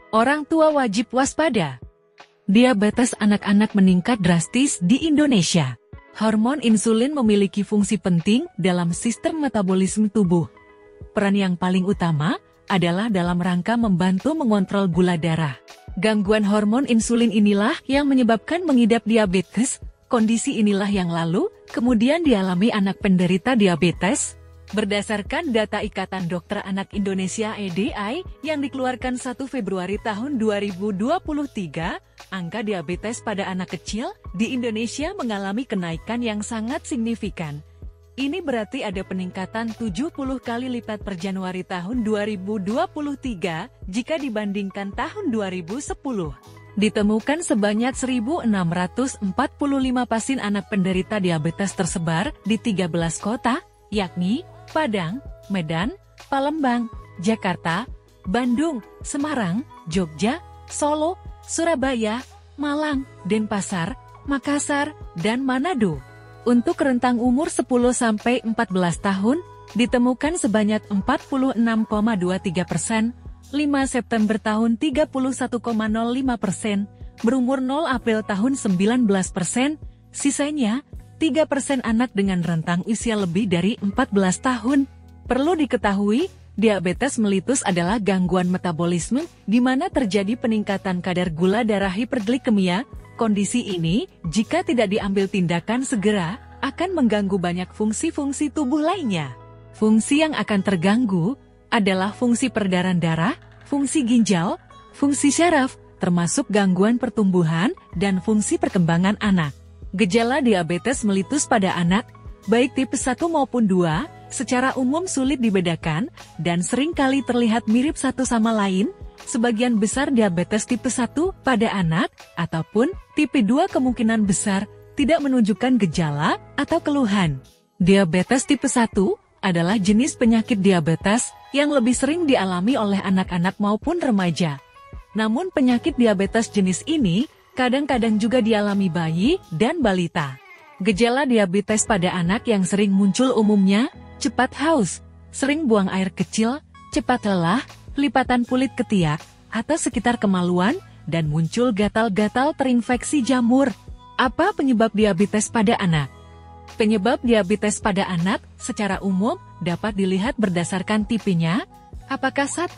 Orang tua wajib waspada. Diabetes anak-anak meningkat drastis di Indonesia. Hormon insulin memiliki fungsi penting dalam sistem metabolisme tubuh. Peran yang paling utama adalah dalam rangka membantu mengontrol gula darah. Gangguan hormon insulin inilah yang menyebabkan mengidap diabetes. Kondisi inilah yang lalu kemudian dialami anak penderita diabetes. Berdasarkan data Ikatan Dokter Anak Indonesia (EDI) yang dikeluarkan 1 Februari tahun 2023, angka diabetes pada anak kecil di Indonesia mengalami kenaikan yang sangat signifikan. Ini berarti ada peningkatan 70 kali lipat per Januari tahun 2023 jika dibandingkan tahun 2010. Ditemukan sebanyak 1.645 pasien anak penderita diabetes tersebar di 13 kota, yakni Padang, Medan, Palembang, Jakarta, Bandung, Semarang, Jogja, Solo, Surabaya, Malang, Denpasar, Makassar, dan Manado. Untuk rentang umur 10-14 tahun, ditemukan sebanyak 46,23%, 5 September tahun 31,05%, berumur 0 April tahun 19%, sisanya 3% anak dengan rentang usia lebih dari 14 tahun. Perlu diketahui, diabetes mellitus adalah gangguan metabolisme di mana terjadi peningkatan kadar gula darah hiperglikemia. Kondisi ini, jika tidak diambil tindakan segera, akan mengganggu banyak fungsi-fungsi tubuh lainnya. Fungsi yang akan terganggu adalah fungsi peredaran darah, fungsi ginjal, fungsi syaraf, termasuk gangguan pertumbuhan dan fungsi perkembangan anak. Gejala diabetes mellitus pada anak, baik tipe 1 maupun 2, secara umum sulit dibedakan dan sering kali terlihat mirip satu sama lain. Sebagian besar diabetes tipe 1 pada anak ataupun tipe 2 kemungkinan besar tidak menunjukkan gejala atau keluhan. Diabetes tipe 1 adalah jenis penyakit diabetes yang lebih sering dialami oleh anak-anak maupun remaja. Namun penyakit diabetes jenis ini kadang-kadang juga dialami bayi dan balita. Gejala diabetes pada anak yang sering muncul umumnya, cepat haus, sering buang air kecil, cepat lelah, lipatan kulit ketiak, atau sekitar kemaluan, dan muncul gatal-gatal terinfeksi jamur. Apa penyebab diabetes pada anak? Penyebab diabetes pada anak secara umum dapat dilihat berdasarkan tipenya, apakah 1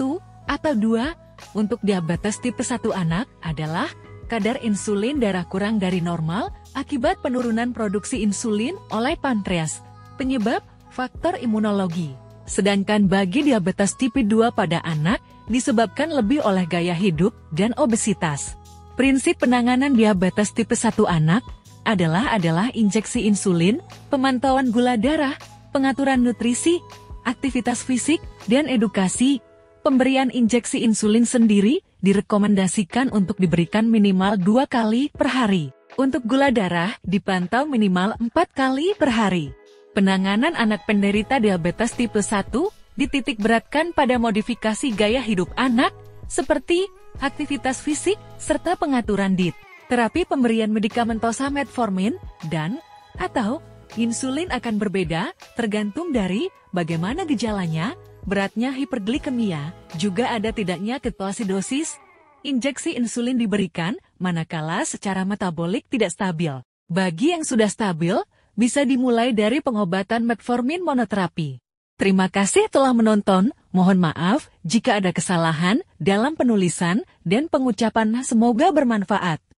atau 2. Untuk diabetes tipe 1 anak adalah kadar insulin darah kurang dari normal akibat penurunan produksi insulin oleh pankreas. Penyebab, faktor imunologi. Sedangkan bagi diabetes tipe 2 pada anak, disebabkan lebih oleh gaya hidup dan obesitas. Prinsip penanganan diabetes tipe 1 anak adalah injeksi insulin, pemantauan gula darah, pengaturan nutrisi, aktivitas fisik, dan edukasi. Pemberian injeksi insulin sendiri direkomendasikan untuk diberikan minimal 2 kali per hari. Untuk gula darah, dipantau minimal 4 kali per hari. Penanganan anak penderita diabetes tipe 1 dititik beratkan pada modifikasi gaya hidup anak, seperti aktivitas fisik, serta pengaturan diet. Terapi pemberian medikamentosa metformin dan atau insulin akan berbeda, tergantung dari bagaimana gejalanya, beratnya hiperglikemia, juga ada tidaknya ketoasidosis. Injeksi insulin diberikan manakala secara metabolik tidak stabil. Bagi yang sudah stabil, bisa dimulai dari pengobatan metformin monoterapi. Terima kasih telah menonton, mohon maaf jika ada kesalahan dalam penulisan dan pengucapan, semoga bermanfaat.